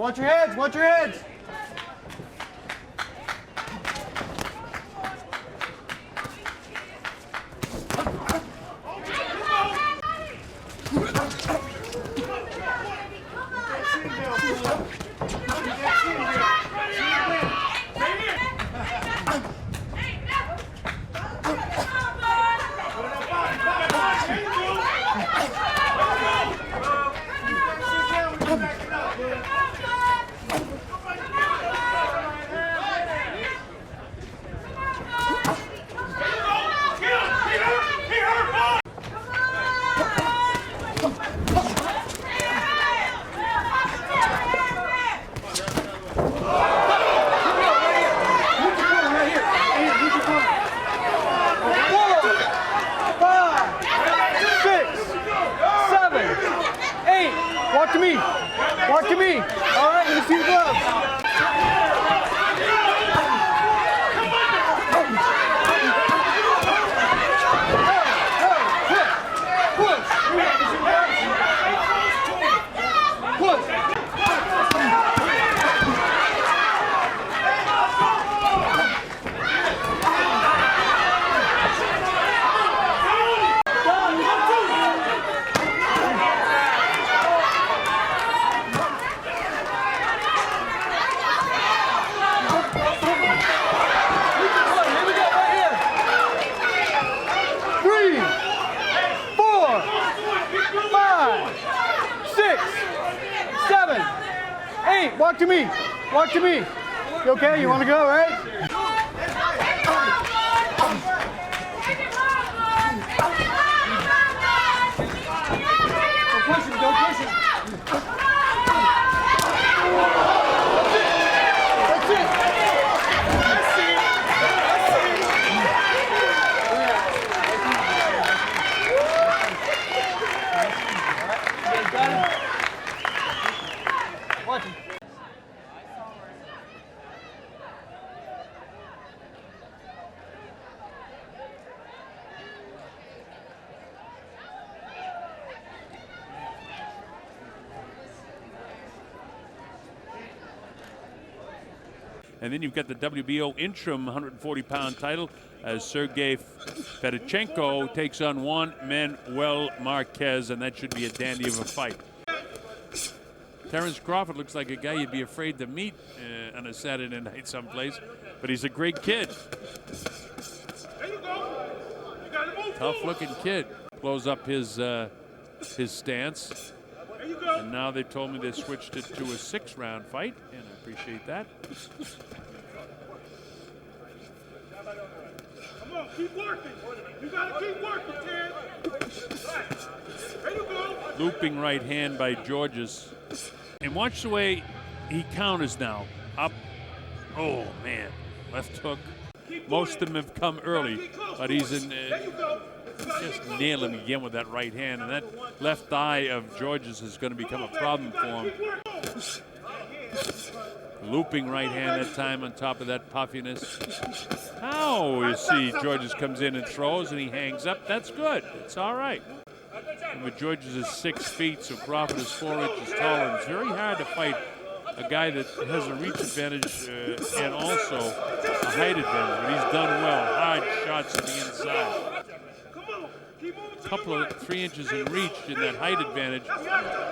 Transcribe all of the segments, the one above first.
Watch your heads, watch your heads. Walk to me. Walk to me. All right, let me see the gloves. Walk to me. Walk to me. You okay? You want to go, right? Don't push him. Don't push him. That's it. Watch him. And then you've got the WBO interim 140-pound title as Sergey Fedorchenko takes on Juan Manuel Marquez, and that should be a dandy of a fight. Terence Crawford looks like a guy you'd be afraid to meet on a Saturday night someplace, but he's a great kid. Tough-looking kid. Blows up his stance. And now they told me they switched it to a 6-round fight, and I appreciate that. Come on, keep working. You gotta keep working, Ted. There you go. Looping right hand by Gorges. And watch the way he counters now. Up. Oh, man. Left hook. Most of them have come early, but he's in. Just nail him again with that right hand, and that left thigh of Gorges is going to become a problem for him. Looping right hand that time on top of that puffiness. Oh, you see Gorges comes in and throws, and he hangs up. That's good. It's all right. But Gorges is 6 feet, so Crawford is 4 inches taller. And it's very hard to fight a guy that has a reach advantage and also a height advantage. But he's done well. Hard shots to the inside. A couple of 3 inches in reach in that height advantage.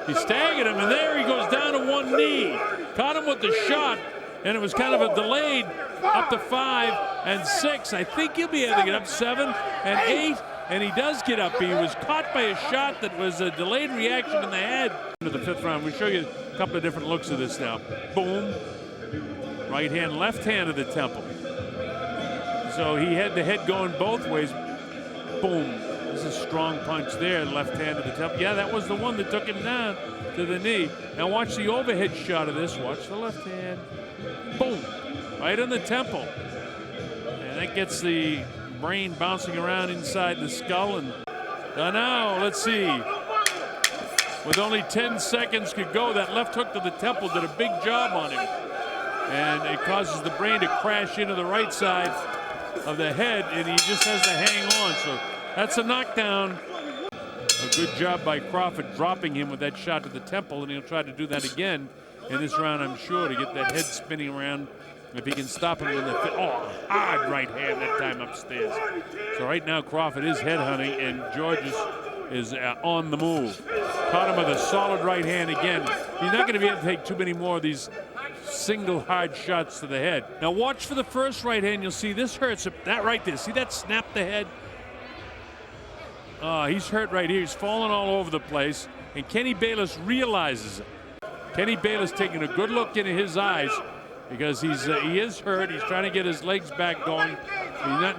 He staggered him, and there he goes down to one knee. Caught him with the shot, and it was kind of a delayed up to 5 and 6. I think he'll be able to get up 7 and 8, and he does get up. He was caught by a shot that was a delayed reaction in the head. Into the 5th round, we'll show you a couple of different looks of this now. Boom. Right hand, left hand to the temple. So he had the head going both ways. Boom. This is a strong punch there, left hand to the temple. Yeah, that was the one that took him down to the knee. Now watch the overhead shot of this. Watch the left hand. Boom. Right on the temple. And that gets the brain bouncing around inside the skull. And now, let's see. With only 10 seconds to go, that left hook to the temple did a big job on him. And it causes the brain to crash into the right side of the head, and he just has to hang on. So that's a knockdown. A good job by Crawford dropping him with that shot to the temple, and he'll try to do that again in this round, I'm sure, to get that head spinning around. If he can stop him with a hard right hand that time upstairs. So right now Crawford is head hunting, and Gorges is on the move. Caught him with a solid right hand again. He's not going to be able to take too many more of these single hard shots to the head. Now watch for the first right hand. You'll see this hurts him. That right there. See that snap the head? He's hurt right here. He's falling all over the place. And Kenny Bayless realizes it. Kenny Bayless taking a good look into his eyes, because he is hurt. He's trying to get his legs back going. He's not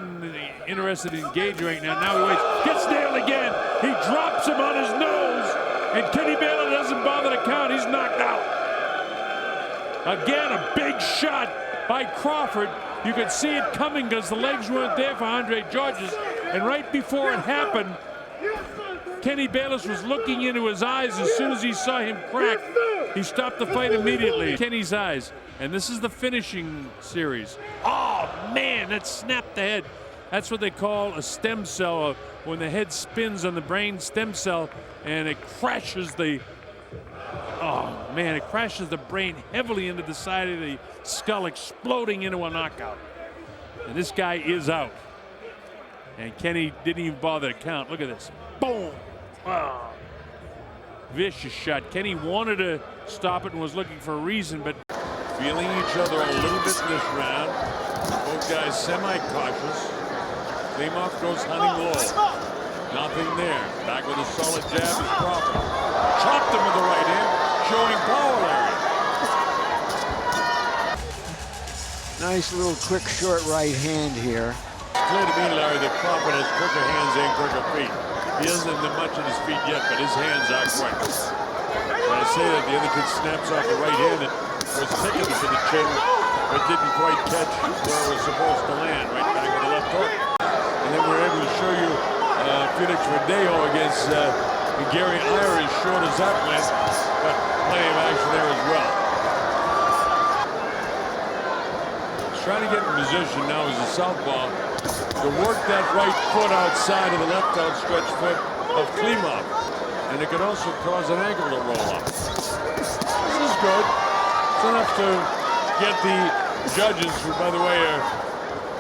interested in engaging right now. Now he waits. Gets nailed again. He drops him on his nose. And Kenny Bayless doesn't bother to count. He's knocked out. Again, a big shot by Crawford. You could see it coming because the legs weren't there for Andre Gorges. And right before it happened, Kenny Bayless was looking into his eyes. As soon as he saw him crack, he stopped the fight immediately. Kenny's eyes. And this is the finishing series. Oh, man, that snapped the head. That's what they call a stem cell, when the head spins on the brain stem cell, and it crashes the, it crashes the brain heavily into the side of the skull, exploding into a knockout. And this guy is out. And Kenny didn't even bother to count. Look at this. Boom. Oh. Vicious shot. Kenny wanted to stop it and was looking for a reason, but feeling each other a little bit in this round. Both guys semi-cautious. Klimov goes hunting low. Nothing there. Back with a solid jab is Crawford. Chopped him with the right hand, showing power, Larry. Nice little quick short right hand here. It's clear to me, Larry, that Crawford has quicker hands and quicker feet. He doesn't have much in his feet yet, but his hands are quick. When I say that, the other kid snaps off the right hand that was picking it to the chin, but didn't quite catch where it was supposed to land, right back with the left hook. And then we're able to show you Felix Verdejo against Gary Iyer, as short as that went, but plenty of action there as well. He's trying to get in position now as a southpaw to work that right foot outside of the left outstretched foot of Klimov. And it could also cause an ankle to roll up. This is good. It's enough to get the judges, who, by the way, are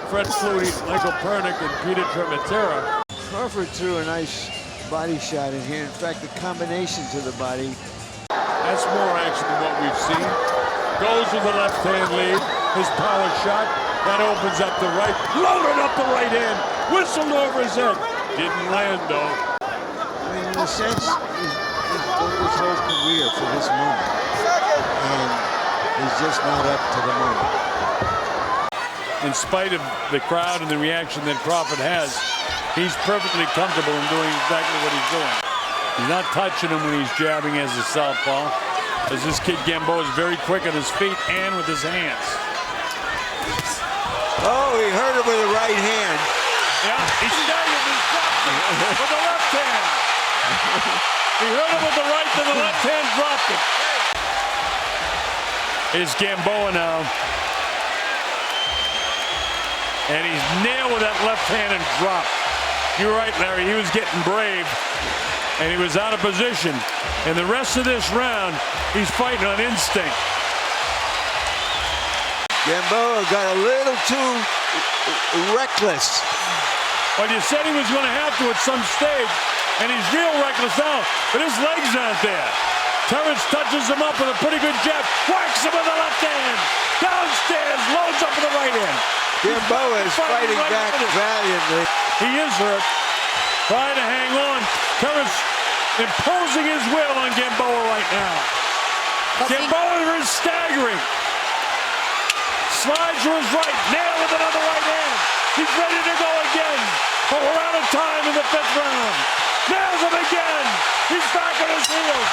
Fred Flutie, Michael Pernick, and Peter Trematera. Crawford threw a nice body shot in here. In fact, the combination to the body. That's more action than what we've seen. Goes with the left hand lead. His power shot. That opens up the right. Loaded up the right hand. Whistled over his head. Didn't land, though. I mean, in a sense, he's built his whole career for this moment. And he's just not up to the moment. In spite of the crowd and the reaction that Crawford has, he's perfectly comfortable in doing exactly what he's doing. He's not touching him when he's jabbing as a southpaw, as this kid Gamboa is very quick on his feet and with his hands. Oh, he hurt him with the right hand. Yeah, he staggered and dropped him with the left hand. He hurt him with the right, then the left hand dropped him. Here's Gamboa now. And he's nailed with that left hand and dropped. You're right, Larry, he was getting brave, and he was out of position. And the rest of this round, he's fighting on instinct. Gamboa got a little too reckless. Well, you said he was going to have to at some stage, and he's real reckless now, but his legs aren't there. Terence touches him up with a pretty good jab, whacks him with the left hand, downstairs, loads up with the right hand. Gamboa is fighting right back valiantly. He is hurt, trying to hang on. Terence imposing his will on Gamboa right now. Gamboa is staggering. Slides to his right, nail with another right hand. He's ready to go again, but we're out of time in the 5th round. Nails him again. He's back on his heels.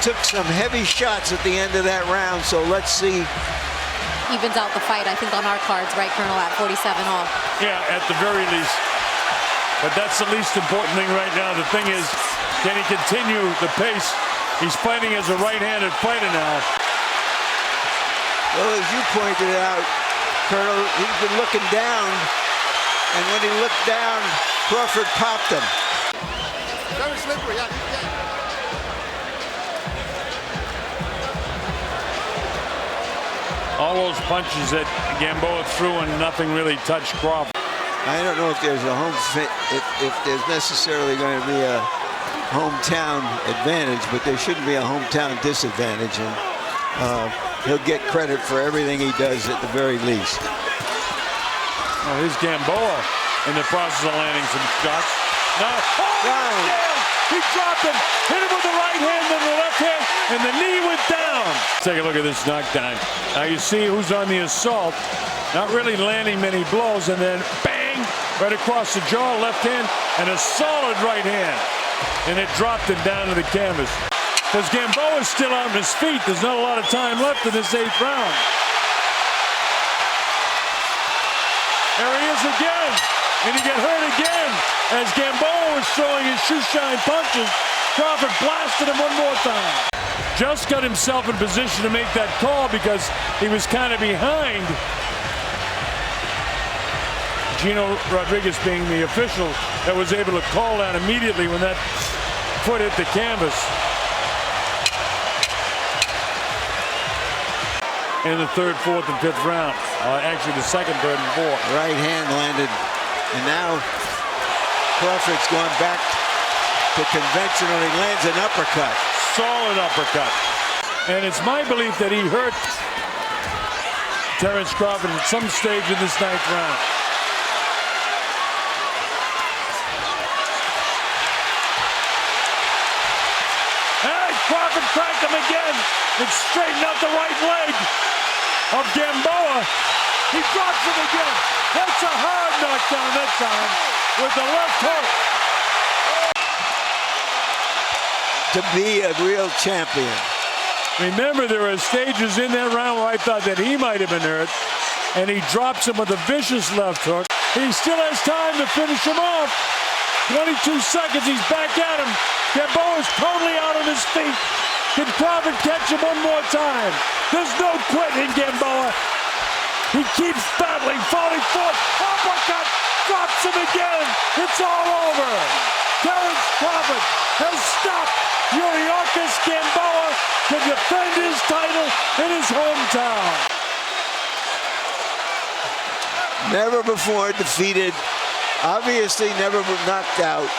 Took some heavy shots at the end of that round, so let's see. Evens out the fight, I think, on our cards, right, Colonel, at 47 all. Yeah, at the very least. But that's the least important thing right now. The thing is, can he continue the pace? He's fighting as a right-handed fighter now. Well, as you pointed out, Colonel, he's been looking down, and when he looked down, Crawford popped him. Very slippery, yeah. All those punches that Gamboa threw and nothing really touched Crawford. I don't know if there's a if there's necessarily going to be a hometown advantage, but there shouldn't be a hometown disadvantage, and he'll get credit for everything he does at the very least. Oh, here's Gamboa in the process of landing some shots. Now, he dropped him, hit him with the right hand, then the left hand, and the knee went down. Take a look at this knockdown. Now you see who's on the assault, not really landing many blows, and then bang, right across the jaw, left hand, and a solid right hand. And it dropped him down to the canvas. Because Gamboa is still on his feet. There's not a lot of time left in this 8th round. There he is again. And he got hurt again. As Gamboa was throwing his shoe-shine punches, Crawford blasted him one more time. Just got himself in position to make that call because he was kind of behind. Gino Rodriguez being the official that was able to call that immediately when that foot hit the canvas. In the 3rd, 4th, and 5th round. Actually, the 2nd, 3rd, and 4th. Right hand landed, and now Crawford's going back to conventional. He lands an uppercut. Solid uppercut. And it's my belief that he hurt Terence Crawford at some stage in this 9th round. Hey, Crawford cracked him again. It straightened out the right leg of Gamboa. He drops him again. That's a hard knockdown that time with the left hook. To be a real champion. Remember, there were stages in that round where I thought that he might have been hurt, and he drops him with a vicious left hook. He still has time to finish him off. 22 seconds, he's back at him. Gamboa's totally out on his feet. Can Crawford catch him one more time? There's no quitting Gamboa. He keeps battling, falling forward. Uppercut, drops him again. It's all over. Terence Crawford has stopped Kavaliauskas Gamboa to defend his title in his hometown. Never before defeated, obviously never knocked out.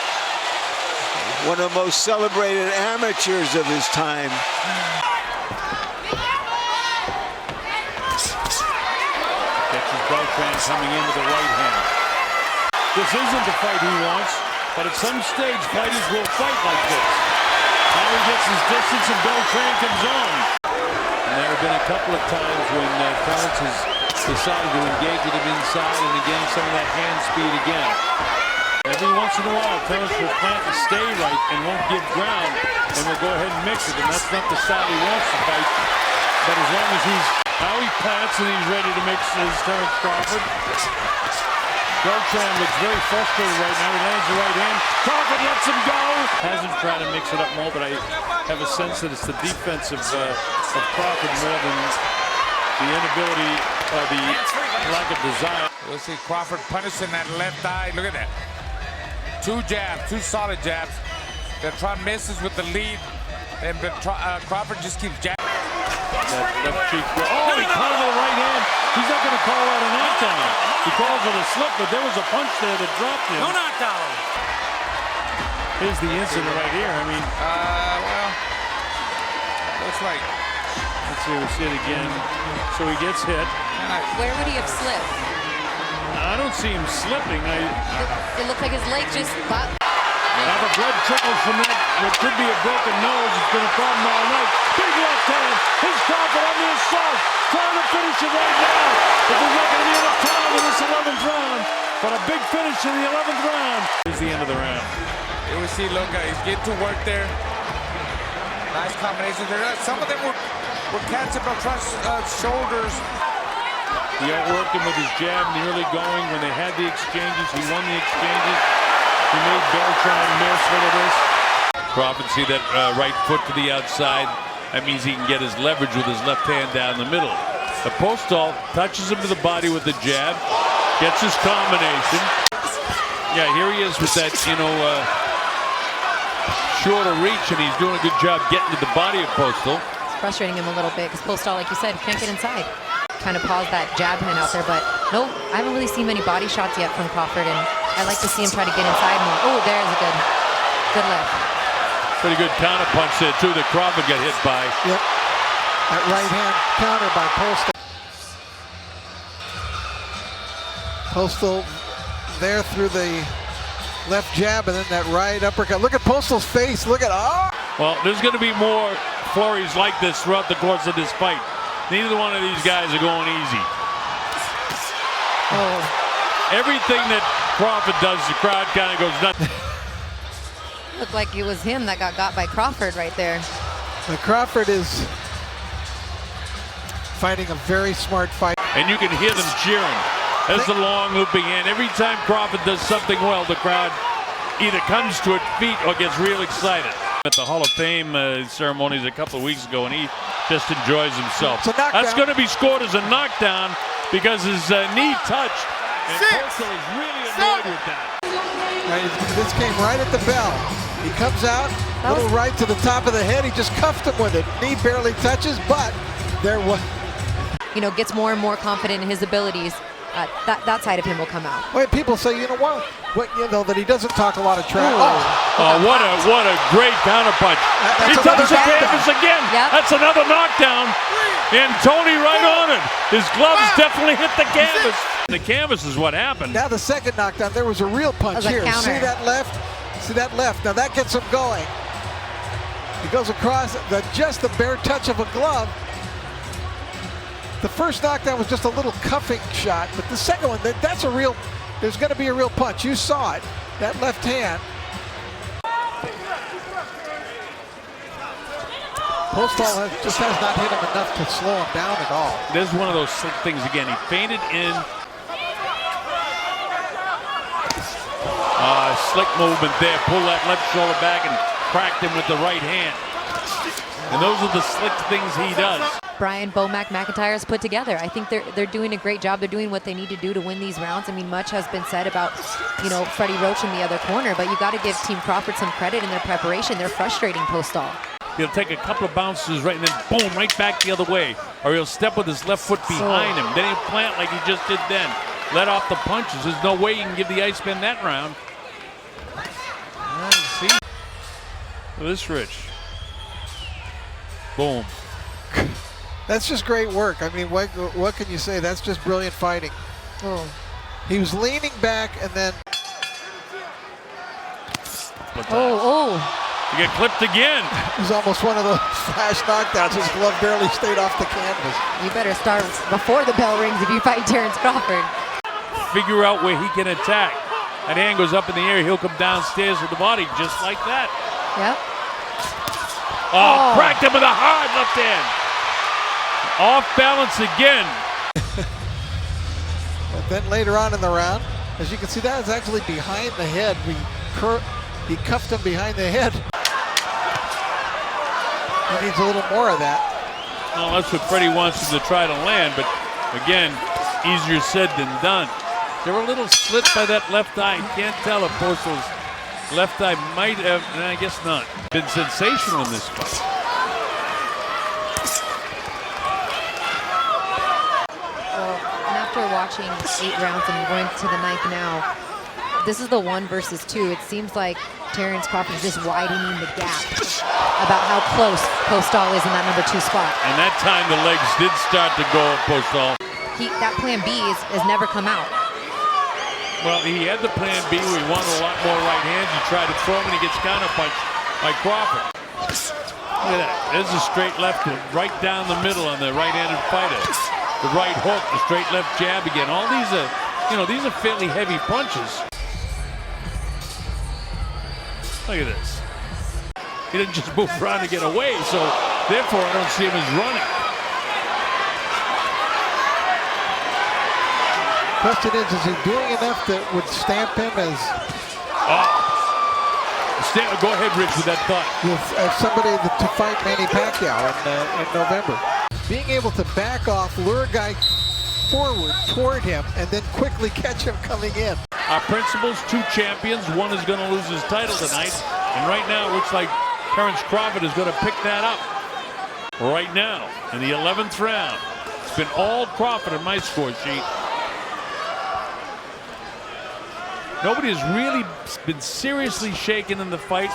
One of the most celebrated amateurs of his time. Catches Beltran coming in with the right hand. This isn't the fight he wants, but at some stage fighters will fight like this. Now he gets his distance and Beltran comes on. And there have been a couple of times when Terence has decided to engage with him inside, and again some of that hand speed again. Every once in a while, Terence will plant and stay right and won't give ground, and will go ahead and mix it, and that's not the style he wants to fight. But as long as now he plants and he's ready to mix his Terence Crawford. Beltran looks very frustrated right now. He lands the right hand. Crawford lets him go. Hasn't tried to mix it up more, but I have a sense that it's the defense of Crawford more than the inability or the lack of desire. We'll see Crawford punishing that left eye. Look at that. 2 jabs, 2 solid jabs. Beltran misses with the lead, and Crawford just keeps jabbing. That left cheek. Oh, he called with the right hand. He's not going to call that a knockdown. He calls it a slip, but there was a punch there that dropped him. No knockdown. Here's the incident right here. I mean, well, looks like. Let's see, we'll see it again. So he gets hit. Where would he have slipped? I don't see him slipping. It looked like his leg just got. Now the blood trickles from that. What could be a broken nose. It's been a problem all night. Big left hand. Here's Crawford on the assault. Trying to finish it right now. But there's not going to be enough time in this 11th round. But a big finish in the 11th round. Here's the end of the round. Here we see, look, he's getting to work there. Nice combinations there. Some of them were catching Beltran's shoulders. He outworked him with his jab in the early going. When they had the exchanges, he won the exchanges. He made Beltran miss. Look at this. Crawford, see that right foot to the outside. That means he can get his leverage with his left hand down the middle. The Postol touches him to the body with the jab, gets his combination. Yeah, here he is with that, shorter reach, and he's doing a good job getting to the body of Postol. Frustrating him a little bit because Postol, like you said, can't get inside. kind of pause that jab hand out there. But no, I haven't really seen many body shots yet from Crawford, and I like to see him try to get inside more. Oh, there's a good left. Pretty good counter punch there too that Crawford got hit by. Yep. That right hand counter by Postol. Postol there through the left jab and then that right uppercut. Look at Postol's face. Look at Well, there's going to be more flurries like this throughout the course of this fight. Neither one of these guys are going easy. Oh. Everything that Crawford does, the crowd kind of goes nuts. Looked like it was him that got by Crawford right there. But Crawford is fighting a very smart fight. And you can hear them cheering. There's the long looping in. Every time Crawford does something well, the crowd either comes to its feet or gets real excited. At the Hall of Fame ceremonies a couple of weeks ago, and he just enjoys himself. That's going to be scored as a knockdown because his knee touched. And Postol is really annoyed with that. This came right at the bell. He comes out, little right to the top of the head. He just cuffed him with it. Knee barely touches, but there was. You know, gets more and more confident in his abilities. That side of him will come out. Well, people say, you know what, that he doesn't talk a lot of trash. What a great counterpunch. He touches the canvas again. Yep. That's another knockdown. And Tony right on it. His gloves definitely hit the canvas. The canvas is what happened. Now the second knockdown, there was a real punch here. See that left? See that left? Now that gets him going. He goes across just the bare touch of a glove. The first knockdown was just a little cuffing shot, but the second one, that's a real, there's going to be a real punch. You saw it, that left hand. Postol just has not hit him enough to slow him down at all. There's one of those slick things again. He feinted in. Slick movement there. Pull that left shoulder back and cracked him with the right hand. And those are the slick things he does. Brian McIntyre's put together. I think they're doing a great job. They're doing what they need to do to win these rounds. I mean, much has been said about, Freddie Roach in the other corner, but you got to give Team Crawford some credit in their preparation. They're frustrating Postol. He'll take a couple of bounces right and then boom, right back the other way. Or he'll step with his left foot behind him. Then he'll plant like he just did then. Let off the punches. There's no way you can give the Iceman that round. See? This Rich. Boom. That's just great work. I mean, what can you say? That's just brilliant fighting. Oh. He was leaning back and then. You get clipped again. It was almost one of those flash knockdowns. His glove barely stayed off the canvas. You better start before the bell rings if you fight Terence Crawford. Figure out where he can attack. That hand goes up in the air. He'll come downstairs with the body just like that. Yep. Cracked him with a hard left hand. Off balance again. But then later on in the round, as you can see, that is actually behind the head. He cuffed him behind the head. He needs a little more of that. Well, that's what Freddie wants him to try to land, but again, easier said than done. They were a little slit by that left eye. You can't tell if Postol's left eye might have, I guess not, been sensational in this fight. And after watching 8 rounds and going to the 9th now, this is the 1 versus 2. It seems like Terence Crawford is just widening the gap about how close Postol is in that number 2 spot. And that time the legs did start to go at Postol. That plan B has never come out. Well, he had the plan B where he wanted a lot more right hands. He tried to throw him and he gets counterpunched by Crawford. Look at that. There's a straight left right down the middle on the right-handed fighter. The right hook, the straight left jab again. All these are, these are fairly heavy punches. Look at this. He didn't just move around to get away, so therefore I don't see him as running. Question is he doing enough that would stamp him as... Go ahead, Rich, with that thought. As somebody to fight Manny Pacquiao in November. Being able to back off, lure a guy forward toward him, and then quickly catch him coming in. Our principals, 2 champions. One is going to lose his title tonight. And right now, it looks like Terence Crawford is going to pick that up. Right now, in the 11th round. It's been all Crawford on my score sheet. Nobody has really been seriously shaken in the fight.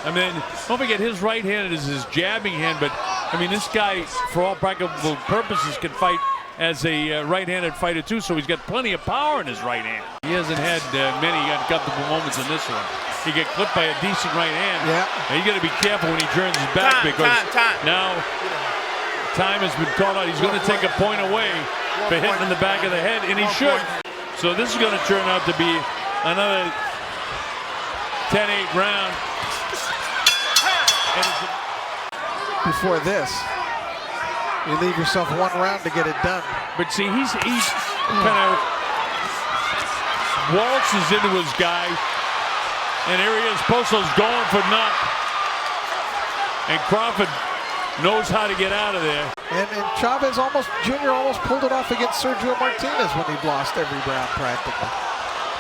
I mean, don't forget his right hand is his jabbing hand, but I mean, this guy, for all practical purposes, can fight as a right-handed fighter too, so he's got plenty of power in his right hand. He hasn't had many uncomfortable moments in this one. He get clipped by a decent right hand. Yeah. And you got to be careful when he turns his back because now time has been called out. He's going to take a point away for hitting in the back of the head, and he should. So this is going to turn out to be another 10-8 round. Before this, you leave yourself one round to get it done. But see, he's kind of waltzes into his guy, and here he is. Postol's going for nut, and Crawford knows how to get out of there. And Chavez Jr. almost pulled it off against Sergio Martinez when he lost every round practically.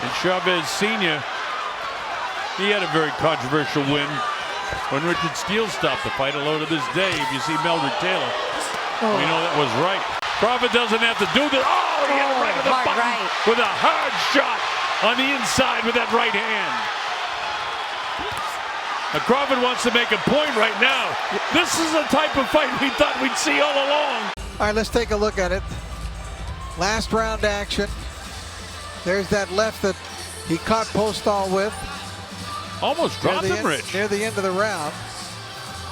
And Chavez Sr., he had a very controversial win when Richard Steele stopped the fight. Although to this day, if you see Meldrick Taylor, we know that was right. Crawford doesn't have to do this. Oh, he hit him right with the button with a hard shot on the inside with that right hand. Now Crawford wants to make a point right now. This is the type of fight we thought we'd see all along. All right, let's take a look at it. Last round action. There's that left that he caught Postol with. Almost dropped him, Rich. Near the end of the round.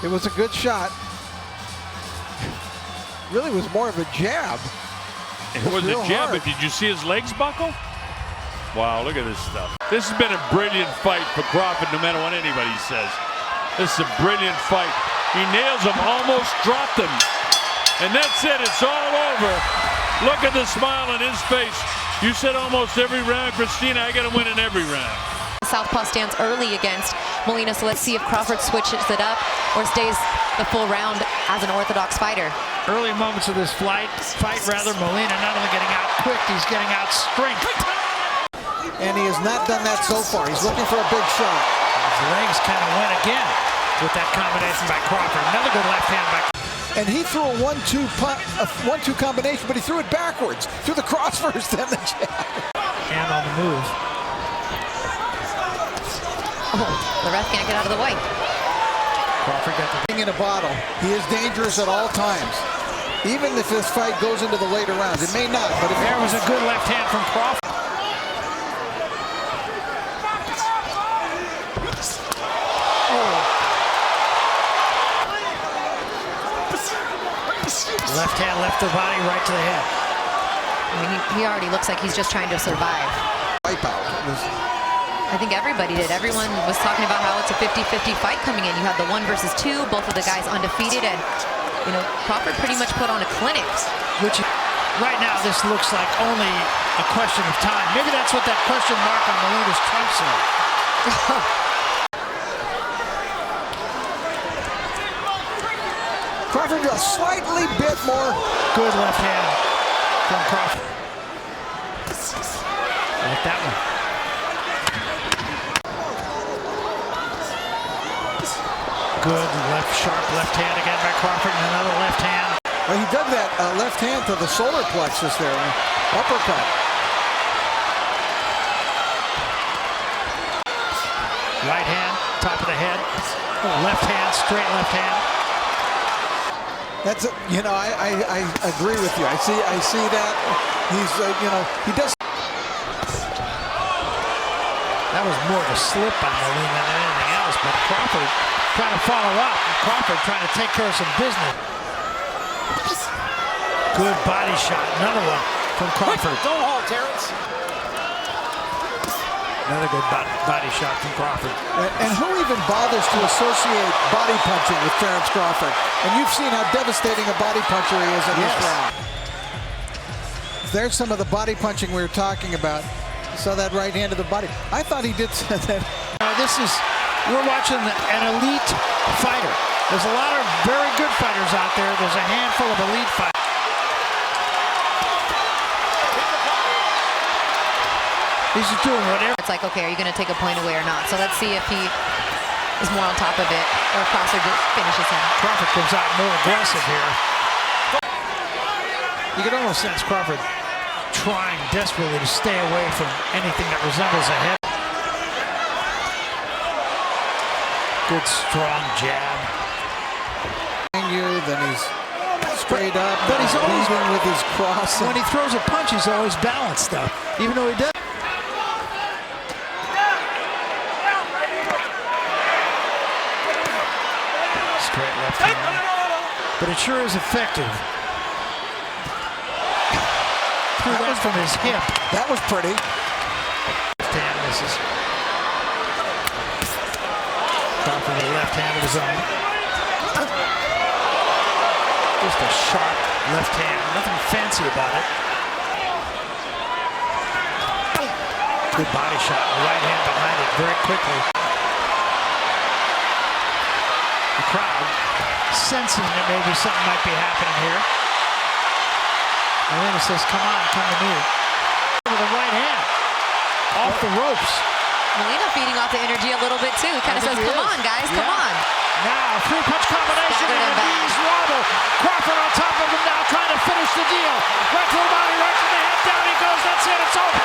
It was a good shot. Really was more of a jab. It was a jab, but did you see his legs buckle? Wow, look at this stuff. This has been a brilliant fight for Crawford, no matter what anybody says. This is a brilliant fight. He nails him, almost dropped him. And that's it, it's all over. Look at the smile on his face. You said almost every round, Christina, I gotta win in every round. Southpaw stands early against Molina, so let's see if Crawford switches it up or stays the full round as an orthodox fighter. Early moments of this fight, Molina not only getting out quick, he's getting out strength. And he has not done that so far. He's looking for a big shot. His legs kind of went again with that combination by Crawford. Another good left hand by Crawford. And he threw a 1-2 combination, but he threw it backwards. Threw the cross first, then the jab. And on the move. Oh, the ref can't get out of the way. Crawford got the thing in a bottle. He is dangerous at all times. Even if this fight goes into the later rounds. It may not, but if there was a good left hand from Crawford. Left hand left the body right to the head. I mean, he already looks like he's just trying to survive. Wipeout. I think everybody did. Everyone was talking about how it's a 50-50 fight coming in. You had the 1 versus 2, both of the guys undefeated, and you know, Crawford pretty much put on a clinic. Which right now this looks like only a question of time. Maybe that's what that question mark on Molina's trunks is. Crawford a slightly bit more. Good left hand from Crawford. I like that one. Good sharp left hand again by Crawford, and another left hand. Well, he dug that left hand to the solar plexus there, uppercut. Right hand, top of the head. Left hand, straight left hand. That's you know, I agree with you. I see that. He's you know, he does. That was more of a slip by Molina than anything else, but Crawford trying to follow up. Crawford trying to take care of some business. Good body shot. Another one from Crawford. Don't hold, Terence. Another good body shot from Crawford. And who even bothers to associate body punching with Terence Crawford? And you've seen how devastating a body puncher he is in this round. There's some of the body punching we were talking about. You saw that right hand to the body. I thought he did that. We're watching an elite fighter. There's a lot of very good fighters out there. There's a handful of elite fighters. He's doing whatever. It's like, okay, are you going to take a point away or not? So let's see if he is more on top of it or if Crawford just finishes him. Crawford comes out more aggressive here. You can almost sense Crawford trying desperately to stay away from anything that resembles a hip. Good strong jab. Then he's straight up. But he's always even with his cross. When he throws a punch, he's always balanced though, even though he does. Straight left hand. But it sure is effective. Threw that from his hip. That was pretty. Left hand misses. Crawford with a left hand of his own. Just a sharp left hand. Nothing fancy about it. Good body shot. Right hand behind it very quickly. The crowd sensing that maybe something might be happening here. Molina says, come on, come to me. With the right hand. Off the ropes. Molina feeding off the energy a little bit too. He kind of says, come on, guys, come on. Now, three-punch combination and a knees wobble. Crawford on top of him now, trying to finish the deal. Right to the body, right to the head, down he goes. That's it, it's over.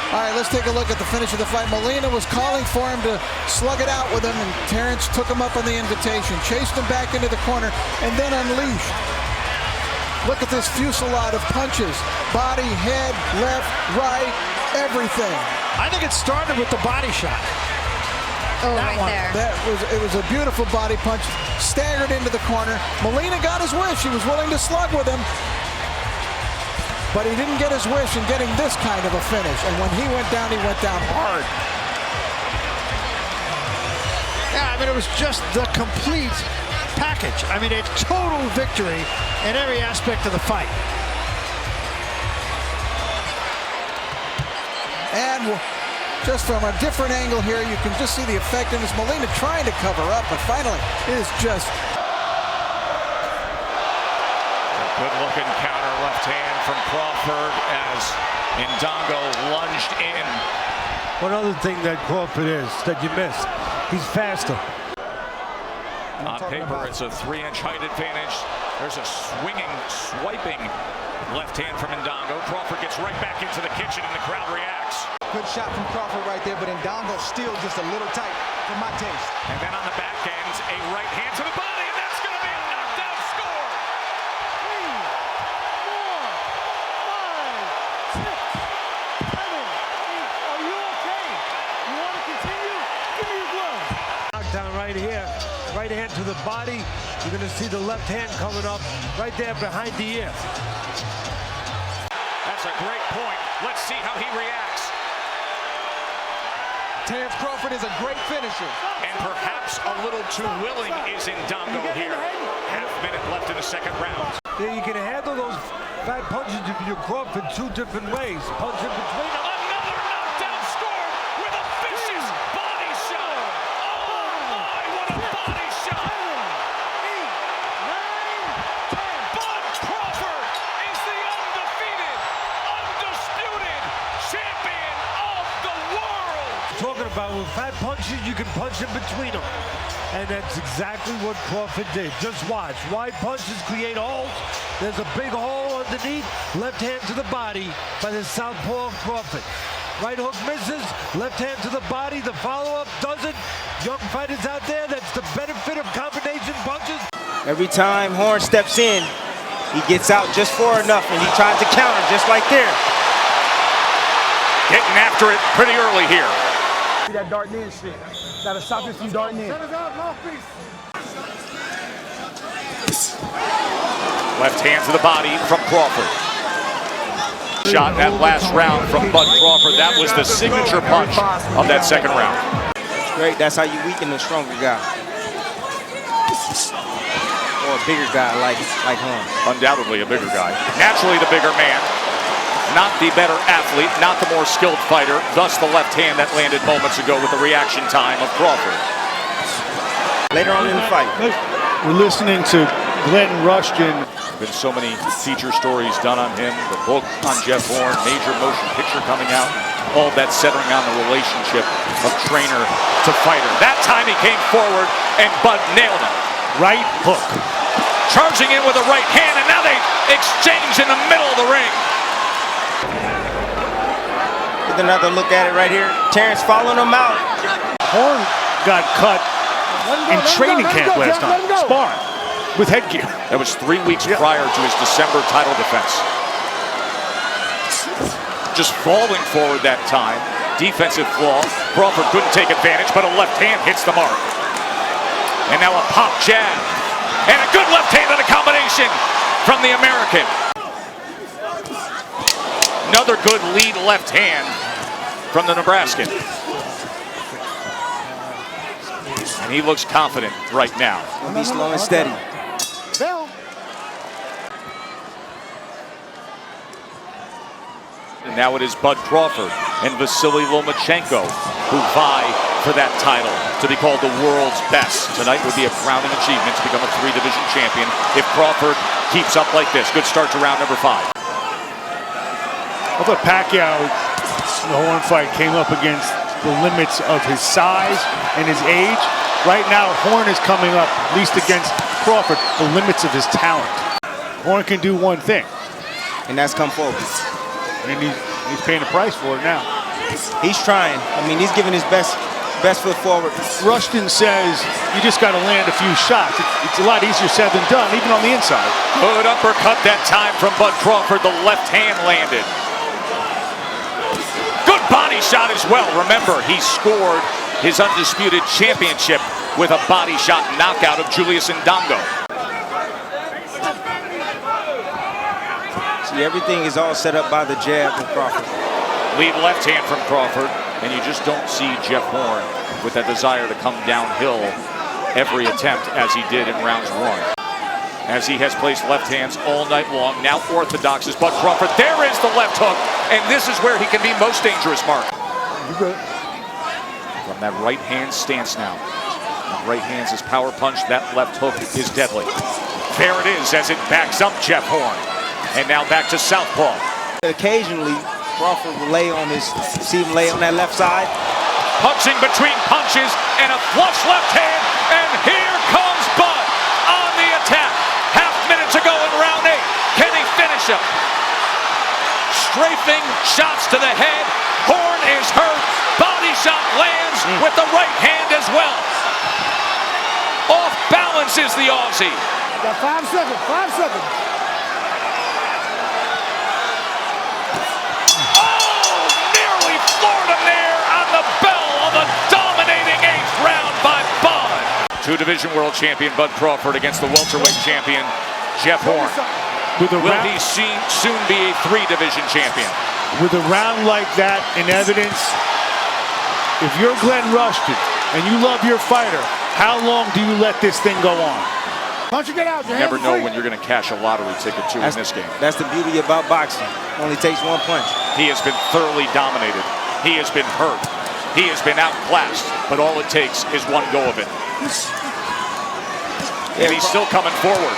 All right, let's take a look at the finish of the fight. Molina was calling for him to slug it out with him, and Terence took him up on the invitation, chased him back into the corner, and then unleashed. Look at this fusillade of punches. Body, head, left, right, everything. I think it started with the body shot. Oh, right there. It was a beautiful body punch, staggered into the corner. Molina got his wish. He was willing to slug with him, but he didn't get his wish in getting this kind of a finish. And when he went down hard. Yeah, I mean, it was just the complete package. I mean, a total victory in every aspect of the fight. And just from a different angle here, you can just see the effectiveness. Molina trying to cover up, but finally it is just. Good looking counter left hand from Crawford as Indongo lunged in. One other thing that Crawford is that you missed, he's faster. On paper, it's a 3-inch height advantage. There's a swinging, swiping left hand from Indongo. Crawford gets right back into the kitchen and the crowd reacts. Good shot from Crawford right there, but Indongo still just a little tight for my taste. And then on the back end, a right hand to the body, and that's going to be a knockdown score. 3, 4, 5, 6, 7, 8. Are you okay? You want to continue? Give me your glove. Knockdown right here. Right hand to the body. You're going to see the left hand coming up right there behind the ear. That's a great point. Let's see how he reacts. Terence Crawford is a great finisher. And perhaps a little too willing is Indongo here. Half-minute left in the second round. Yeah, you can handle those fat punches if you Crawford two different ways. Punch in between them. Another knockdown score with a vicious body shot. Oh my, what a body shot. 8, 9, 10. Bud Crawford is the undefeated, undisputed champion of the world. Talking about with fat punches, you can punch in between them. And that's exactly what Crawford did. Just watch. Wide punches create holes. There's a big hole underneath. Left hand to the body by the southpaw Crawford. Right hook misses. Left hand to the body. The follow-up doesn't. Young fighters out there, that's the benefit of combination punches. Every time Horn steps in, he gets out just far enough, and he tries to counter just like there. Getting after it pretty early here. That darting in shit. Gotta stop this from darting in. Left hand to the body from Crawford. Shot that last round from Bud Crawford. That was the signature punch of that second round. Great, that's how you weaken the stronger guy. Or a bigger guy like Horn. Undoubtedly a bigger guy. Naturally the bigger man. Not the better athlete, not the more skilled fighter. Thus the left hand that landed moments ago with the reaction time of Crawford. Later on in the fight. We're listening to Glenn Rushton. Been so many feature stories done on him. The book on Jeff Horn, major motion picture coming out. All that centering on the relationship of trainer to fighter. That time he came forward and Bud nailed him. Right hook. charging in with a right hand, and now they exchange in the middle of the ring. With another look at it right here. Terence following him out. Horn got cut in training camp last time, sparring with headgear. That was 3 weeks prior to his December title defense. Just falling forward that time. Defensive flaw. Crawford couldn't take advantage, but a left hand hits the mark. And now a pop jab. And a good left hand on a combination from the American. Another good lead left hand from the Nebraskan. And he looks confident right now. He'll be slow and steady. And now it is Bud Crawford and Vasily Lomachenko who vie for that title to be called the world's best. Tonight would be a crowning achievement to become a 3-division champion if Crawford keeps up like this. Good start to round number 5. I thought Pacquiao in the Horn fight came up against the limits of his size and his age. Right now, Horn is coming up, at least against Crawford, the limits of his talent. Horn can do one thing. And that's come forward. And he's paying the price for it now. He's trying. I mean, he's giving his best foot forward. Rushton says you just got to land a few shots. It's a lot easier said than done, even on the inside. Good uppercut that time from Bud Crawford. The left hand landed. Good body shot as well. Remember, he scored his undisputed championship with a body shot knockout of Julius Ndongo. See, everything is all set up by the jab from Crawford. Lead left hand from Crawford, and you just don't see Jeff Horn with that desire to come downhill every attempt as he did in rounds 1. As he has placed left hands all night long. Now orthodox is Bud Crawford. There is the left hook, and this is where he can be most dangerous, Mark. You good? From that right hand stance now. The right hand's his power punch. That left hook is deadly. There it is as it backs up Jeff Horn. And now back to southpaw. Occasionally, Crawford will see him lay on that left side. Punching between punches and a flush left hand. And here comes Bud on the attack. Half minute to go in round 8. Can he finish him? Strafing shots to the head. Horn is hurt. Body shot lands with the right hand as well. Off balance is the Aussie. Got 5 seconds. 5 seconds. Floored him there on the bell of a dominating 8th round by Bud. 2-division world champion Bud Crawford against the welterweight champion Jeff Horn. Will he soon be a 3-division champion? With a round like that in evidence, if you're Glenn Rushton and you love your fighter, how long do you let this thing go on? Punch it out. You never know when you're going to cash a lottery ticket too in this game. That's the beauty about boxing. Only takes one punch. He has been thoroughly dominated. He has been hurt. He has been outclassed. But all it takes is one go of it. And he's still coming forward.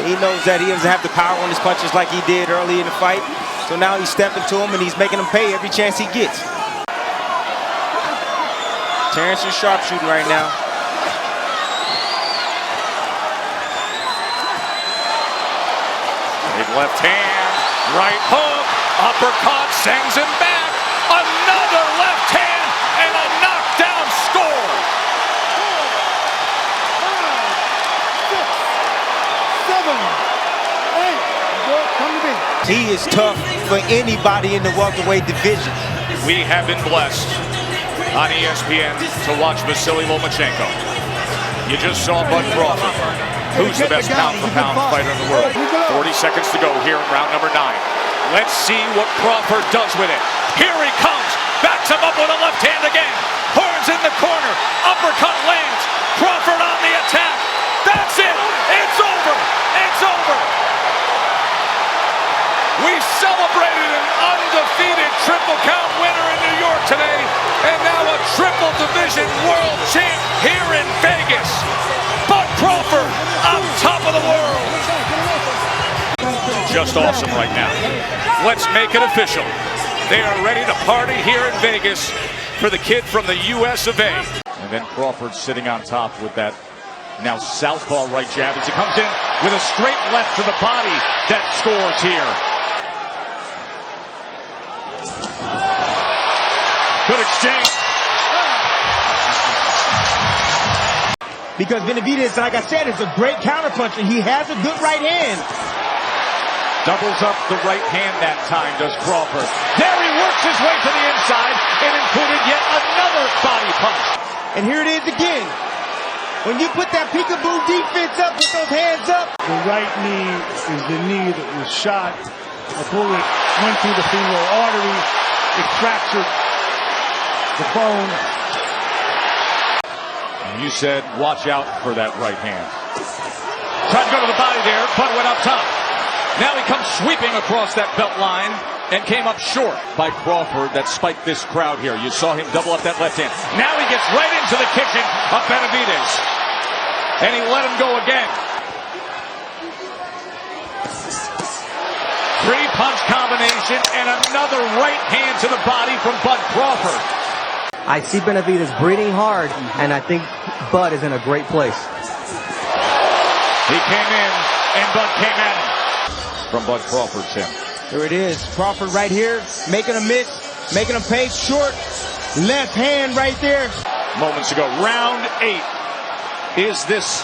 He knows that he doesn't have the power on his punches like he did early in the fight. So now he's stepping to him and he's making him pay every chance he gets. Terence is sharpshooting right now. Left hand, right hook, uppercut, sends him back. Another left hand and a knockdown score. 4, 5, 6, 7, 8. He is tough for anybody in the welterweight division. We have been blessed on ESPN to watch Vasily Lomachenko. You just saw Bud Crawford. Who's the best pound-for-pound fighter in the world? 40 seconds to go here in round number 9. Let's see what Crawford does with it. Here he comes. Backs him up with a left hand again. Horns in the corner. Uppercut lands. Crawford on the attack. That's it. It's over. It's over. We celebrated an undefeated Triple Count winner in New York today. And now a Triple Division world champ here in Vegas. Bud Crawford on top of the world. Just awesome right now. Let's make it official. They are ready to party here in Vegas for the kid from the US of A. And then Crawford sitting on top with that Now southpaw right jab as he comes in with a straight left to the body that scores here. Good exchange. Because Benavidez, like I said, is a great counterpuncher. He has a good right hand. Doubles up the right hand that time, does Crawford. There he works his way to the inside and included yet another body punch. And here it is again. When you put that peekaboo defense up with those hands up. The right knee is the knee that was shot. A bullet went through the femoral artery. It fractured the bone. And you said, watch out for that right hand. Tried to go to the body there, but went up top. Now he comes sweeping across that belt line and came up short by Crawford that spiked this crowd here. You saw him double up that left hand. Now he gets right into the kitchen of Benavidez. And he let him go again. Three-punch combination and another right hand to the body from Bud Crawford. I see Benavidez breathing hard, and I think Bud is in a great place. He came in, and Bud came at him. From Bud Crawford, Tim. Here it is. Crawford right here, making a miss, making him pay short. Left hand right there. Moments ago, round 8. Is this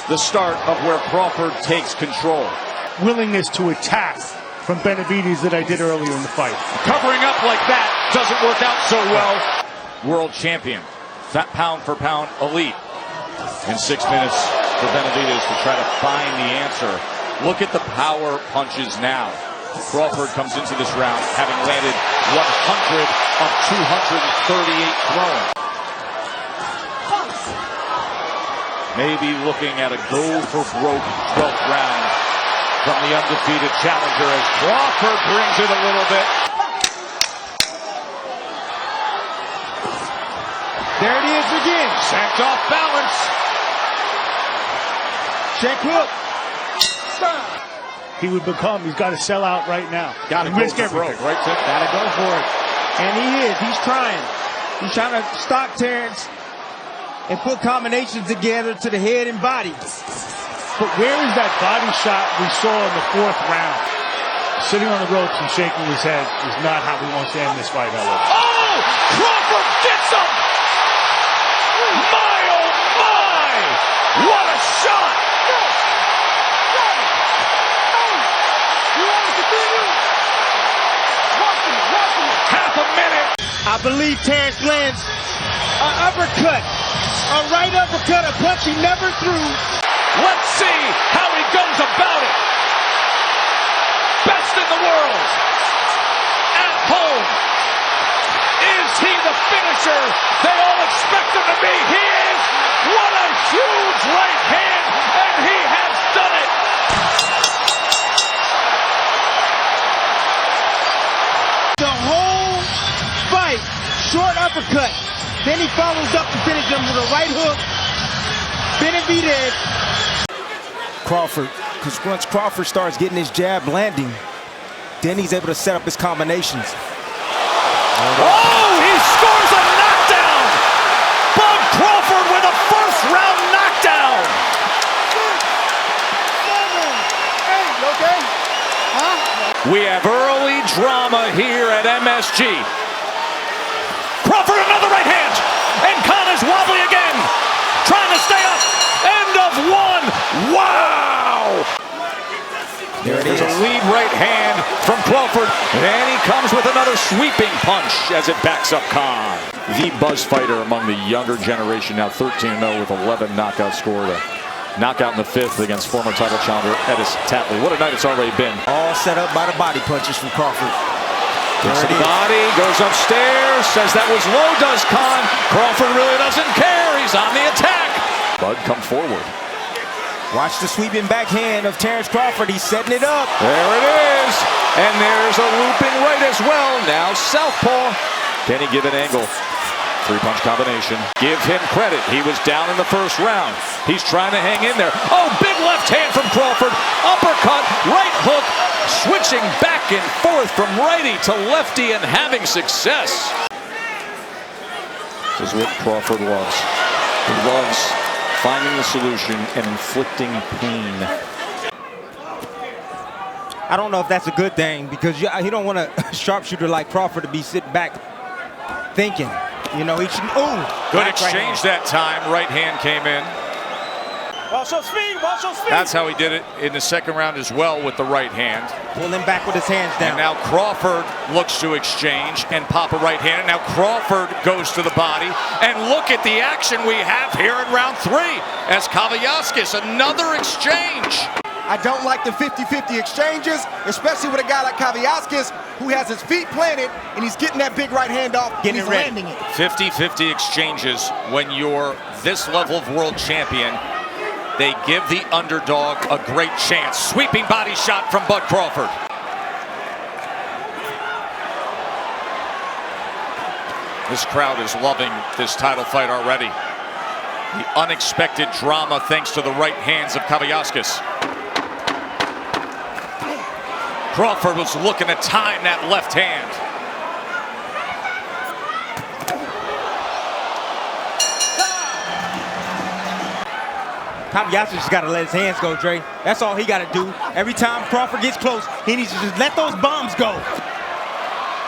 the start of where Crawford takes control? Willingness to attack from Benavidez that I did earlier in the fight. Covering up like that doesn't work out so well. World champion, fat pound for pound elite. In 6 minutes for Benavidez to try to find the answer. Look at the power punches now. Crawford comes into this round having landed 100 of 238 thrown. Maybe looking at a go for broke 12th round from the undefeated challenger as Crawford brings it a little bit. There it is again. Sacked off balance. Check hook. He would become, he's got to sell out right now. Got to risk everything. Right, Tim? Got to go for it. And he is. He's trying. He's trying to stop Terence and put combinations together to the head and body. But where is that body shot we saw in the 4th round? Sitting on the ropes and shaking his head is not how he wants to end this fight, however. Oh! Crawford gets him! My, oh my! What a shot! Half a minute. I believe Terence lands an uppercut, a right uppercut, a punch he never threw. Let's see how he goes about it. Best in the world. At home. Is he the finisher they all expect him to be? He is. What a huge right hand, and he has done it. The whole fight, short uppercut. Then he follows up to finish him with a right hook. Benavidez. Crawford, because once Crawford starts getting his jab landing, then he's able to set up his combinations. Oh, he scores a knockdown! Bud Crawford with a first-round knockdown! We have early drama here at MSG. Crawford, another right hand! And Khan is wobbly again! Trying to stay up! End of 1! Wow! There's a lead right hand from Crawford, and he comes with another sweeping punch as it backs up Khan. The buzz fighter among the younger generation, now 13-0 with 11 knockout scored. Knockout in the 5th against former title challenger Edis Tatley. What a night it's already been. All set up by the body punches from Crawford. Gets the body, goes upstairs, says that was low, does Khan. Crawford really doesn't care, he's on the attack. Bud come forward. Watch the sweeping backhand of Terence Crawford, he's setting it up. There it is, and there's a looping right as well. Now southpaw. Can he give an angle? 3-punch combination. Give him credit. He was down in the 1st round. He's trying to hang in there. Oh, big left hand from Crawford. Uppercut, right hook, switching back and forth from righty to lefty and having success. This is what Crawford loves. He loves finding the solution and inflicting pain. I don't know if that's a good thing because you don't want a sharpshooter like Crawford to be sitting back thinking. You know, he should. Ooh, good exchange that time. Right hand came in. Watch your speed, watch your speed. That's how he did it in the second round as well with the right hand. Pull him back with his hands down. And now Crawford looks to exchange and pop a right hand. And now Crawford goes to the body. And look at the action we have here in round 3 as Kavaliauskas, another exchange. I don't like the 50-50 exchanges, especially with a guy like Kavaliauskas who has his feet planted and he's getting that big right hand off and he's landing it. 50-50 exchanges when you're this level of world champion. They give the underdog a great chance. Sweeping body shot from Bud Crawford. This crowd is loving this title fight already. The unexpected drama thanks to the right hands of Kavaliauskas. Crawford was looking to time that left hand. Kavaliauskas just got to let his hands go, Dre. That's all he got to do. Every time Crawford gets close, he needs to just let those bombs go.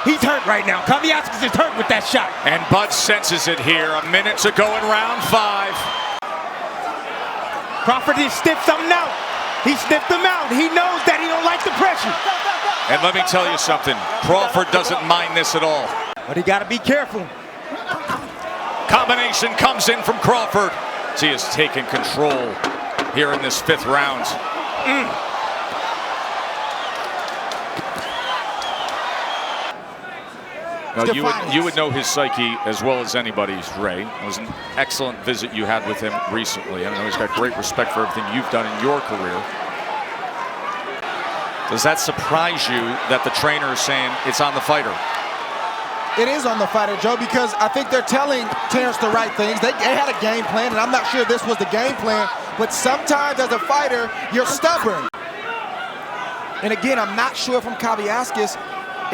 He's hurt right now. Kavaliauskas is hurt with that shot. And Bud senses it here. A minute to go in round 5. Crawford just sniffed something out. He sniffed them out. He knows that he don't like the pressure. And let me tell you something. Crawford doesn't mind this at all. But he got to be careful. Combination comes in from Crawford. He has taken control here in this 5th round. Now, you would know his psyche as well as anybody's, Ray. It was an excellent visit you had with him recently. I know he's got great respect for everything you've done in your career. Does that surprise you that the trainer is saying it's on the fighter? It is on the fighter, Joe, because I think they're telling Terence the right things. They had a game plan, and I'm not sure this was the game plan, but sometimes as a fighter, you're stubborn. And again, I'm not sure from Kavaliauskas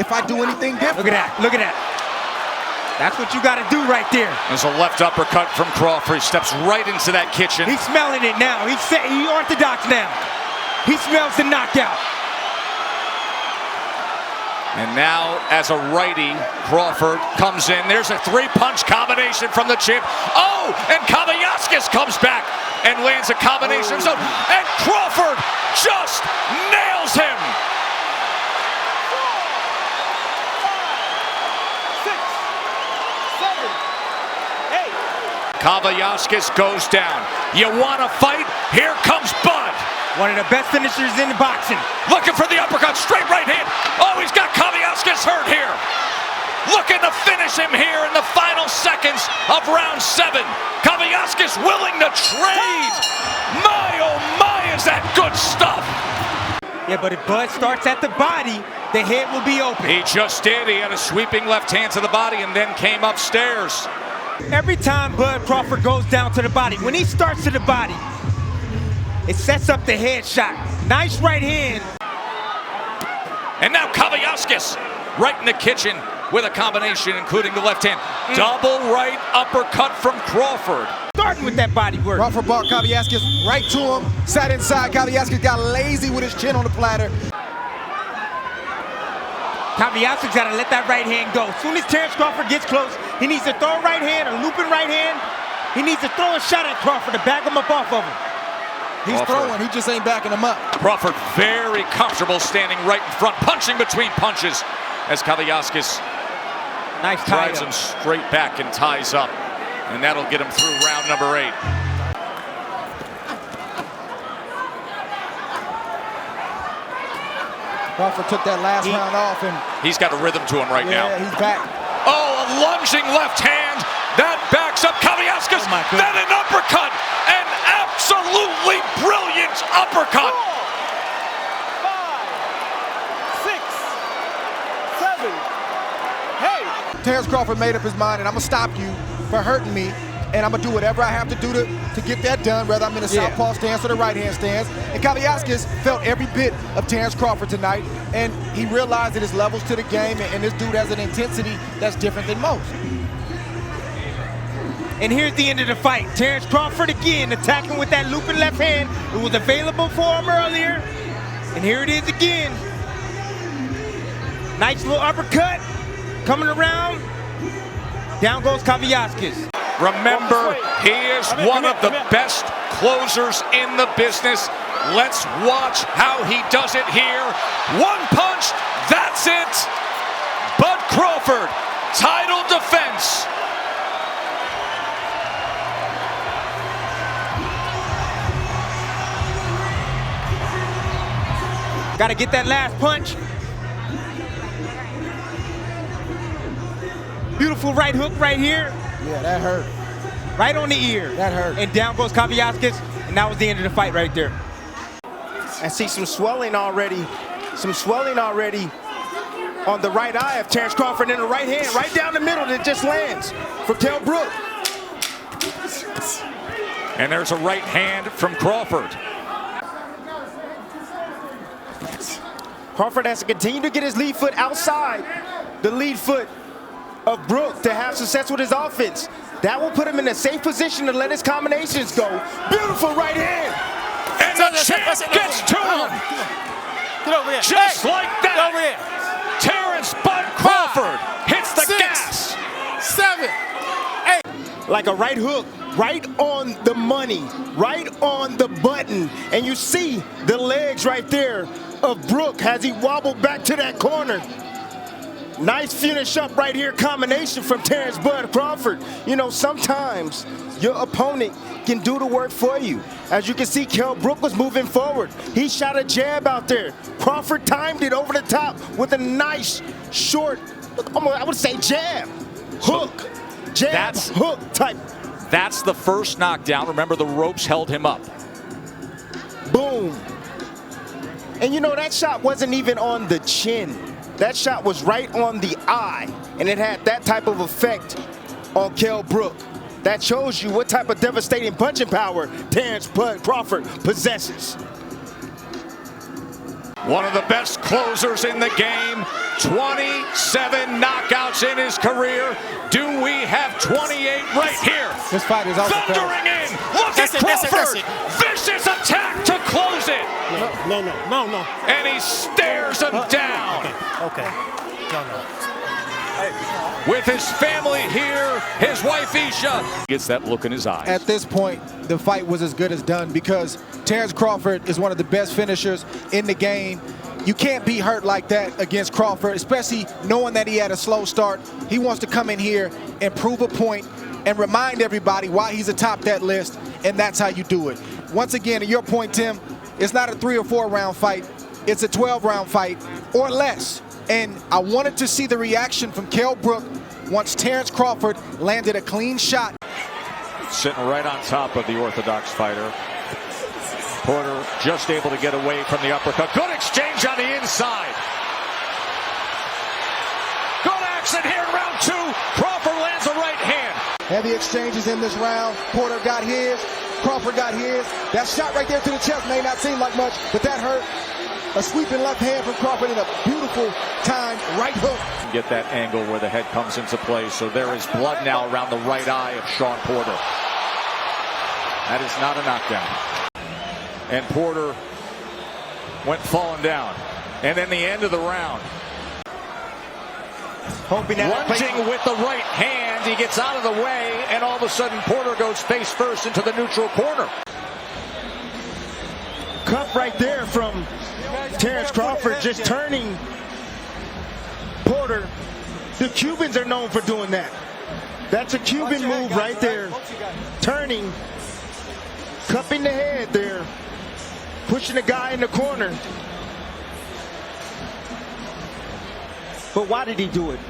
if I do anything different. Look at that, look at that. That's what you got to do right there. There's a left uppercut from Crawford. He steps right into that kitchen. He's smelling it now. He's orthodox now. He smells the knockout. And now, as a righty, Crawford comes in. There's a 3-punch combination from the champ. Oh, and Kavaliauskas comes back and lands a combination zone. And Crawford just nails him. 4, 5, 6, 7, 8. Kavaliauskas goes down. You want to fight? Here comes Bud. One of the best finishers in the boxing. Looking for the uppercut, straight right hand. Oh, he's got Kavaliauskas hurt here. Looking to finish him here in the final seconds of round 7. Kavaliauskas willing to trade. My, oh my, is that good stuff. Yeah, but if Bud starts at the body, the head will be open. He just did. He had a sweeping left hand to the body and then came upstairs. Every time Bud Crawford goes down to the body, when he starts to the body, it sets up the head shot. Nice right hand. And now Kavaliauskas right in the kitchen with a combination, including the left hand. Double right uppercut from Crawford. Starting with that body work. Crawford brought Kavaliauskas right to him, sat inside. Kavaliauskas got lazy with his chin on the platter. Kavaliauskas got to let that right hand go. As soon as Terence Crawford gets close, he needs to throw a right hand, a looping right hand. He needs to throw a shot at Crawford to back him up off of him. He's throwing, he just ain't backing him up. Crawford very comfortable standing right in front, punching between punches as Kavaliauskas drives him straight back and ties up. And that'll get him through round number 8. Crawford took that last round off and he's got a rhythm to him right now. Yeah, he's back. Oh, a lunging left hand. That backs up Kavaliauskas. Then an uppercut. An absolutely brilliant uppercut. 4, 5, 6, 7, 8. Terence Crawford made up his mind, and I'm going to stop you for hurting me, and I'm going to do whatever I have to do to get that done, whether I'm in a southpaw stance or the right-hand stance. And Kavaliauskas felt every bit of Terence Crawford tonight, and he realized that there's levels to the game, and this dude has an intensity that's different than most. And here's the end of the fight. Terence Crawford again attacking with that looping left hand. It was available for him earlier. And here it is again. Nice little uppercut. Coming around. Down goes Kavaliauskas. Remember, he is one of the best closers in the business. Let's watch how he does it here. One punch, that's it. Bud Crawford, title defense. Got to get that last punch. Beautiful right hook right here. Yeah, that hurt. Right on the ear. That hurt. And down goes Kavaliauskas, and that was the end of the fight right there. I see some swelling already. Some swelling already on the right eye of Terence Crawford, in the right hand, right down the middle that just lands for Brook. And there's a right hand from Crawford. Crawford has to continue to get his lead foot outside the lead foot of Brook to have success with his offense. That will put him in a safe position to let his combinations go. Beautiful right hand. And the champ gets to him. Get over here. Just like that. Get over here. Terence Bud Crawford hits the gas. 7, 8. Like a right hook, right on the money, right on the button. And you see the legs right there of Brook as he wobbled back to that corner. Nice finish up right here, combination from Terence Bud Crawford. You know, sometimes your opponent can do the work for you. As you can see, Brook was moving forward. He shot a jab out there. Crawford timed it over the top with a nice, short, I would say jab, hook, jab, hook type. That's the first knockdown. Remember, the ropes held him up. Boom. And you know, that shot wasn't even on the chin. That shot was right on the eye, and it had that type of effect on Brook. That shows you what type of devastating punching power Terence Bud Crawford possesses. One of the best closers in the game. 27 knockouts in his career. Do we have 28 right here? This fight is also thundering in. Look at Crawford. Vicious attack to close it. No. And he stares him down. Okay. No. With his family here, his wife Isha gets that look in his eyes. At this point, the fight was as good as done because Terence Crawford is one of the best finishers in the game. You can't be hurt like that against Crawford, especially knowing that he had a slow start. He wants to come in here and prove a point and remind everybody why he's atop that list, and that's how you do it. Once again, to your point, Tim, it's not a 3 or 4 round fight. It's a 12-round fight or less. And I wanted to see the reaction from Brook once Terence Crawford landed a clean shot. Sitting right on top of the orthodox fighter. Porter just able to get away from the uppercut. Good exchange on the inside. Good action here in round 2. Crawford lands a right hand. Heavy exchanges in this round. Porter got his. Crawford got his. That shot right there to the chest may not seem like much, but that hurt. A sweeping left hand from Crawford and a beautiful timed right hook. Get that angle where the head comes into play. So there is blood now around the right eye of Shawn Porter. That is not a knockdown. And Porter went falling down. And then the end of the round. Hoping that lunging with the right hand. He gets out of the way, and all of a sudden Porter goes face first into the neutral corner. Cup right there from Terence Crawford, just turning Porter. The Cubans are known for doing that. That's a Cuban move right there. Turning, cupping the head there, pushing the guy in the corner. But why did he do it?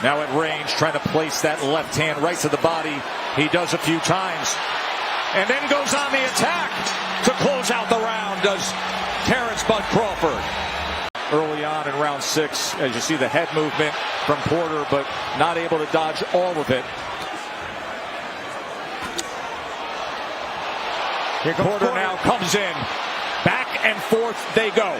Now at range, trying to place that left hand right to the body. He does a few times. And then goes on the attack to close out the round, does Terence Bud Crawford. Early on in round 6, as you see the head movement from Porter, but not able to dodge all of it. Here Porter now comes in. Back and forth they go.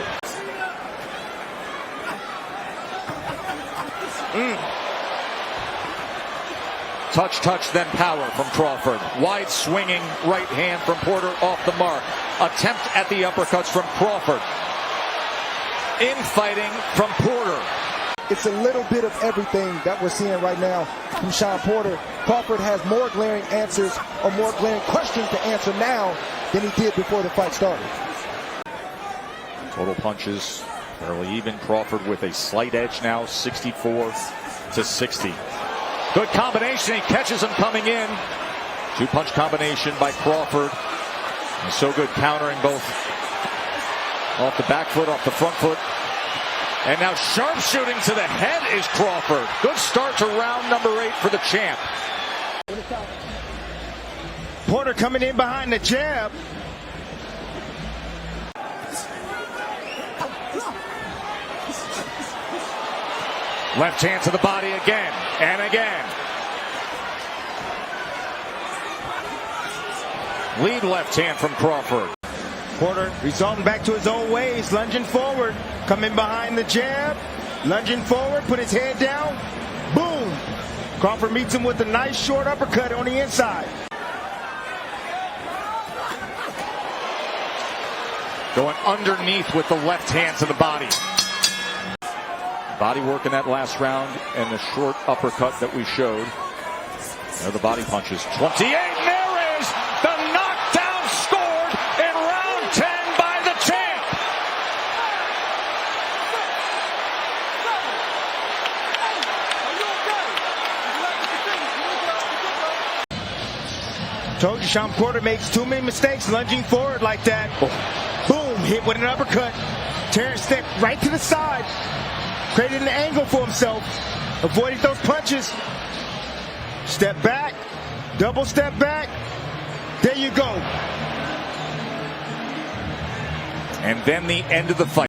Touch, then power from Crawford. Wide swinging right hand from Porter off the mark. Attempt at the uppercuts from Crawford. Infighting from Porter. It's a little bit of everything that we're seeing right now from Shawn Porter. Crawford has more glaring answers or more glaring questions to answer now than he did before the fight started. Total punches fairly even. Crawford with a slight edge now, 64-60. Good combination. He catches him coming in. Two-punch combination by Crawford. And so good countering both off the back foot, off the front foot. And now sharpshooting to the head is Crawford. Good start to round number 8 for the champ. Porter coming in behind the jab. Left hand to the body again and again. Lead left hand from Crawford. Porter resorting back to his old ways, lunging forward, coming behind the jab, lunging forward, put his head down, boom. Crawford meets him with a nice short uppercut on the inside. Going underneath with the left hand to the body. Body work in that last round and the short uppercut that we showed. There are the body punches. 28, and there is the knockdown scored in round 10 by the champ. Told you Shawn Porter makes too many mistakes lunging forward like that. Oh. Boom, hit with an uppercut. Terence stepped right to the side. Created an angle for himself. Avoided those punches. Step back. Double step back. There you go. And then the end of the fight.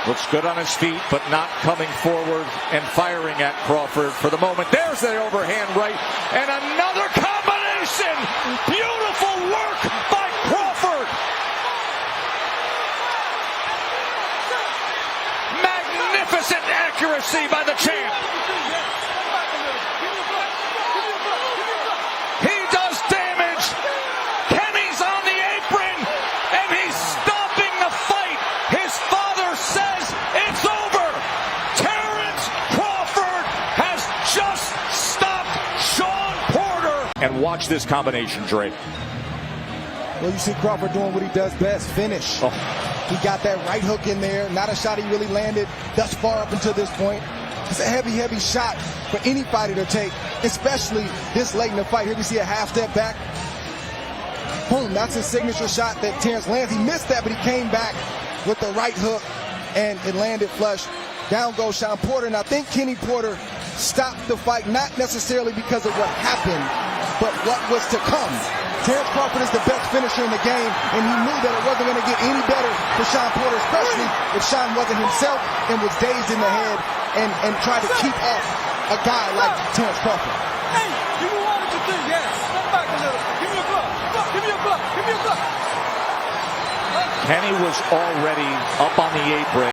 Looks good on his feet, but not coming forward and firing at Crawford for the moment. There's the overhand right. And another combination. Beautiful work by Crawford. Magnificent accuracy by the champ. He does damage. Kenny's on the apron, and he's stopping the fight. His father says it's over. Terence Crawford has just stopped Shawn Porter. And watch this combination, Dre. Well, you see Crawford doing what he does best, finish. Oh. He got that right hook in there. Not a shot he really landed thus far up until this point. It's a heavy, heavy shot for any fighter to take, especially this late in the fight. Here we see a half step back. Boom, that's his signature shot that Terence lands. He missed that, but he came back with the right hook, and it landed flush. Down goes Shawn Porter, and I think Kenny Porter stopped the fight, not necessarily because of what happened, but what was to come. Terence Crawford is the best finisher in the game, and he knew that it wasn't going to get any better for Shawn Porter, especially if Shawn wasn't himself and was dazed in the head and tried to keep off a guy like Terence Crawford. Hey, you wanted to do, yeah. Step back a little. Give me a glove. Give me a glove. Give me a glove. Kenny was already up on the apron.